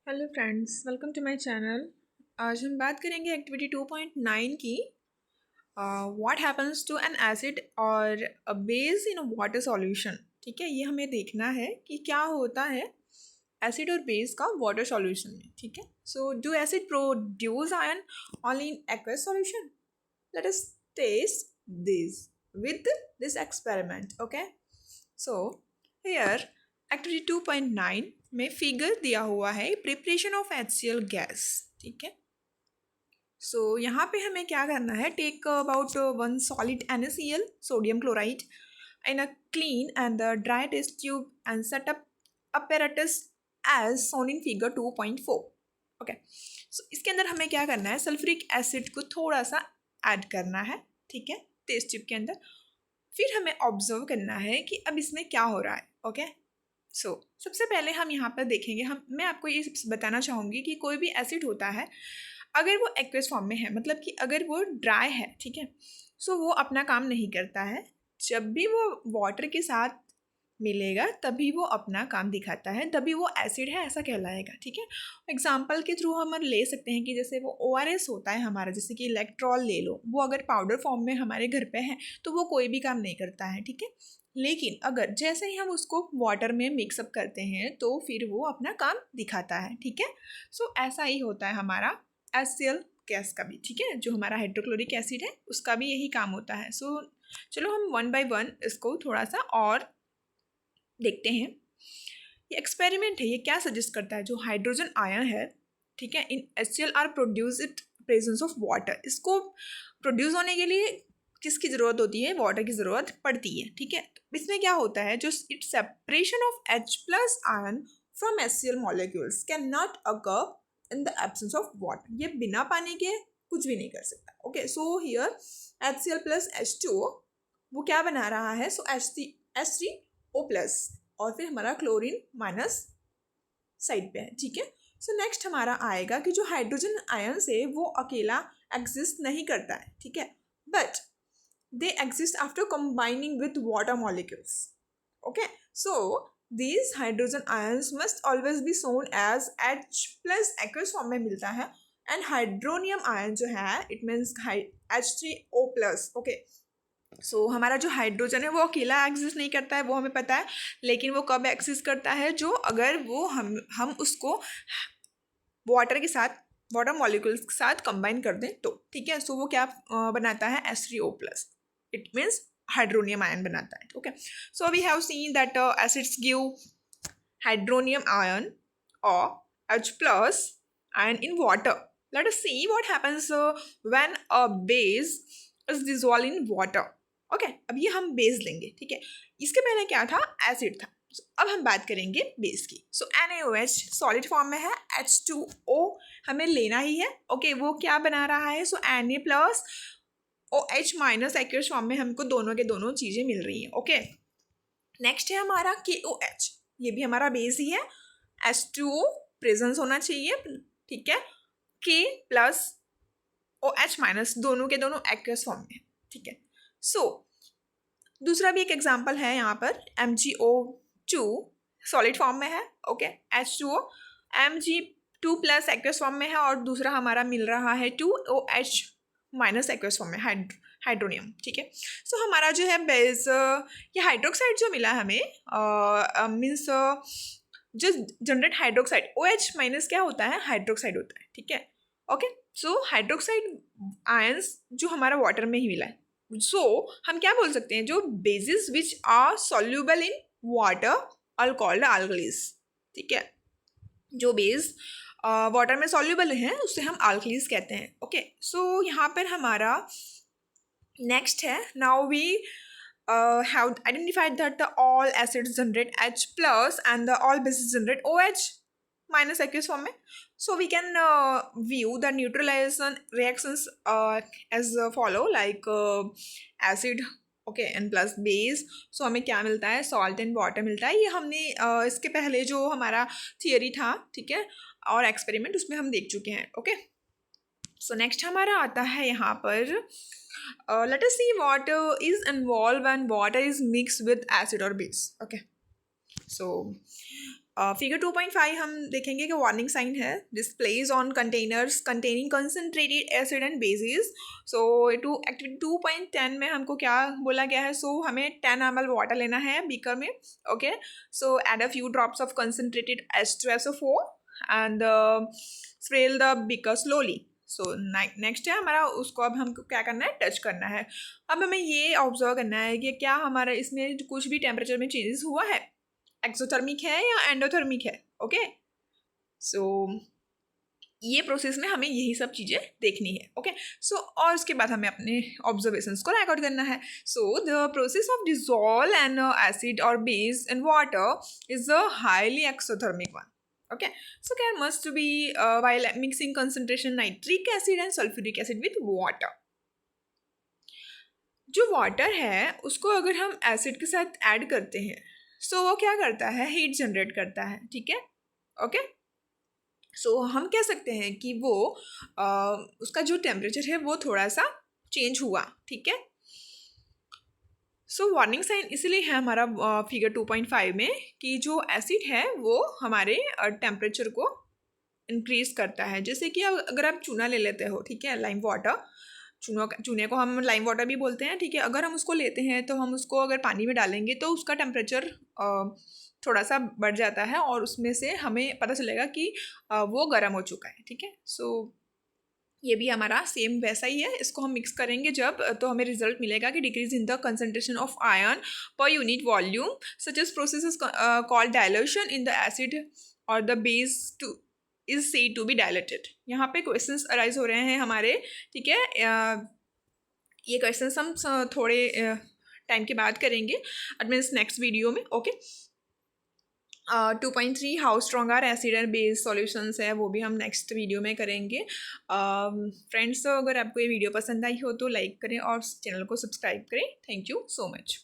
Hello friends, welcome to my channel. आज हम बात करेंगे एक्टिविटी 2.9 की। What happens to an acid और a base in a water solution. ठीक है, ये हमें देखना है कि क्या होता है एसिड और बेस का वाटर सॉल्यूशन में। ठीक है, so do acid produce ion only in aqueous solution? Let us test this with this experiment. Okay, so here activity 2.9 में फिगर दिया हुआ है प्रिपरेशन ऑफ HCl गैस। ठीक है, सो यहाँ पे हमें क्या करना है, take about one solid NaCl sodium chloride in a clean and dry test tube and set up apparatus as shown in figure 2.4. Okay, सो इसके अंदर हमें क्या करना है, सल्फ्यूरिक एसिड को थोड़ा सा ऐड करना है। ठीक है, टेस्ट ट्यूब के अंदर। फिर हमें ऑब्जर्व करना है कि अब इसमें क्या हो रहा है। ओके, सो सबसे पहले हम यहाँ पर देखेंगे, मैं आपको ये बताना चाहूँगी कि कोई भी एसिड होता है, अगर वो एक्वस फॉर्म में है, मतलब कि अगर वो ड्राई है, ठीक है, सो वो अपना काम नहीं करता है। जब भी वो वाटर के साथ मिलेगा तभी वो अपना काम दिखाता है, तभी वो एसिड है ऐसा कहलाएगा। ठीक है, एग्जाम्पल के थ्रू हम ले सकते हैं कि जैसे वो ORS होता है हमारा, जैसे कि इलेक्ट्रॉल ले लो, वो अगर पाउडर फॉर्म में हमारे घर पे है तो वो कोई भी काम नहीं करता है। ठीक है, लेकिन अगर जैसे ही हम उसको वाटर में मिक्सअप करते हैं तो फिर वो अपना काम दिखाता है। ठीक है, सो ऐसा ही होता है हमारा HCl गैस का भी। ठीक है, जो हमारा हाइड्रोक्लोरिक एसिड है उसका भी यही काम होता है। सो चलो हम वन बाय वन इसको थोड़ा सा और देखते हैं। ये एक्सपेरिमेंट है, ये क्या सजेस्ट करता है, जो हाइड्रोजन आयन है, ठीक है, in HCl are produce it presence of water. इसको प्रोड्यूस होने के लिए किसकी ज़रूरत होती है, वाटर की ज़रूरत पड़ती है। ठीक है, तो इसमें क्या होता है, जो it separation of H plus ion from HCl molecules can not occur in the absence of water. ये बिना पानी के कुछ भी नहीं कर सकता। Okay, so here HCl plus H2O वो क्या बना रहा है, सो H3O प्लस, और फिर हमारा क्लोरीन माइनस साइड पे है। ठीक है, सो नेक्स्ट हमारा आएगा कि जो हाइड्रोजन आयन है वो अकेला एग्जिस्ट नहीं करता है। ठीक है, but they exist after combining with water molecules. Okay, so these hydrogen ions must always be shown as H plus aqueous form में मिलता है, and hydronium ion जो है it means H3O plus. Okay, सो हमारा जो हाइड्रोजन है वो अकेला एग्जिस्ट नहीं करता है, वो हमें पता है, लेकिन वो कब एग्जिस्ट करता है, जो अगर वो हम उसको वाटर के साथ, वाटर मॉलिक्यूल्स के साथ कंबाइन कर दें तो। ठीक है, सो वो क्या बनाता है, H3O plus, it means hydronium ion बनाता है। Okay, so we have seen that acids give hydronium ion और H plus ion in water. Let us see what happens when a base is dissolved in water. Okay, अब ये हम base लेंगे। ठीक है, इसके पहले क्या था, एसिड था। अब हम बात करेंगे बेस की। सो NaOH सॉलिड फॉर्म में है, H2O हमें लेना ही है। ओके, वो क्या बना रहा है, सो Na plus OH minus aqueous form में हमको दोनों के दोनों चीज़ें मिल रही हैं। ओके, नेक्स्ट है हमारा KOH, ये भी हमारा बेस ही है, H2O प्रेजेंस होना चाहिए। ठीक है, K प्लस OH माइनस दोनों के दोनों एक्वस फॉर्म में। ठीक है, सो दूसरा भी एक एग्जांपल है यहाँ पर, MgO2 सॉलिड फॉर्म में है। Okay, H2O Mg2 plus aqueous form में है, और दूसरा हमारा मिल रहा है 2OH माइनस एक्वस फॉर्म में, हाइड्रोनियम। ठीक है, सो हमारा जो है बेस, ये हाइड्रोक्साइड जो मिला हमें, मीन्स जो जनरेट हाइड्रोक्साइड, OH माइनस क्या होता है, हाइड्रोक्साइड होता है। ठीक है, ओके, सो हाइड्रोक्साइड आयंस जो हमारा वाटर में ही मिला है, सो हम क्या बोल सकते हैं, जो bases which are soluble in water are called alkalis. ठीक है, जो बेस वाटर में सॉल्यूबल हैं उससे हम अल्कलीज कहते हैं। ओके, सो यहाँ पर हमारा नेक्स्ट है, now we have identified that the all acids generate H plus and the all bases generate OH minus aqueous form में. So we can view the neutralization reactions as follow, like acid, okay, and plus base. So हमें क्या मिलता है, salt and water मिलता है। ये हमने इसके पहले जो हमारा थियरी था, ठीक है, और एक्सपेरिमेंट, उसमें हम देख चुके हैं। ओके, सो नेक्स्ट हमारा आता है यहाँ पर, let us see what is involved when water is mixed with acid or base. Okay, so figure 2.5 हम देखेंगे कि वार्निंग साइन है, displays on containers containing concentrated acid and bases. So to activity 2.10 में हमको क्या बोला गया है, सो हमें 10 ml वाटर लेना है बीकर में। Okay, so add a few drops of concentrated H2SO4 and swirl the beaker slowly. So next है हमारा, उसको अब हमको क्या करना है, टच करना है। अब हमें ये ऑब्जर्व करना है कि क्या हमारा इसमें कुछ भी टेम्परेचर में चेंजेस हुआ है, एक्सोथर्मिक है या एंडोथर्मिक है। ओके, सो ये प्रोसेस में हमें यही सब चीज़ें देखनी है। ओके, सो और उसके बाद हमें अपने ऑब्जर्वेशंस को रिकॉर्ड करना है। So the process of dissolve an acid और base in water is a highly exothermic one. Okay, so there must be while mixing concentration nitric acid and sulfuric acid with water. जो water है उसको अगर हम acid के साथ add करते हैं, सो वो क्या करता है, हीट जनरेट करता है। ठीक है, ओके, सो हम कह सकते हैं कि वो उसका जो टेम्परेचर है वो थोड़ा सा चेंज हुआ। ठीक है, सो वार्निंग साइन इसीलिए है हमारा फिगर 2.5 में कि जो एसिड है वो हमारे टेम्परेचर को इंक्रीज करता है। जैसे कि अगर आप चूना ले लेते हो, ठीक है, लाइम वाटर, चूने को हम लाइम वाटर भी बोलते हैं। ठीक है, अगर हम उसको लेते हैं तो हम उसको अगर पानी में डालेंगे तो उसका टेम्परेचर थोड़ा सा बढ़ जाता है और उसमें से हमें पता चलेगा कि वो गर्म हो चुका है। ठीक है, सो ये भी हमारा सेम वैसा ही है। इसको हम मिक्स करेंगे जब, तो हमें रिजल्ट मिलेगा कि decrease in the concentration of ion per unit volume such as process is called dilution in the acid और the base too is said to be dilated. यहाँ पे क्वेश्चंस अराइज हो रहे हैं हमारे। ठीक है, ये क्वेश्चंस हम थोड़े टाइम के बाद करेंगे, एट मीन्स नेक्स्ट वीडियो में। Okay, 2.3 how strong are acid and base solutions है, वो भी हम नेक्स्ट वीडियो में करेंगे। फ्रेंड्स, अगर आपको ये वीडियो पसंद आई हो तो लाइक करें और चैनल को सब्सक्राइब करें। Thank you so much.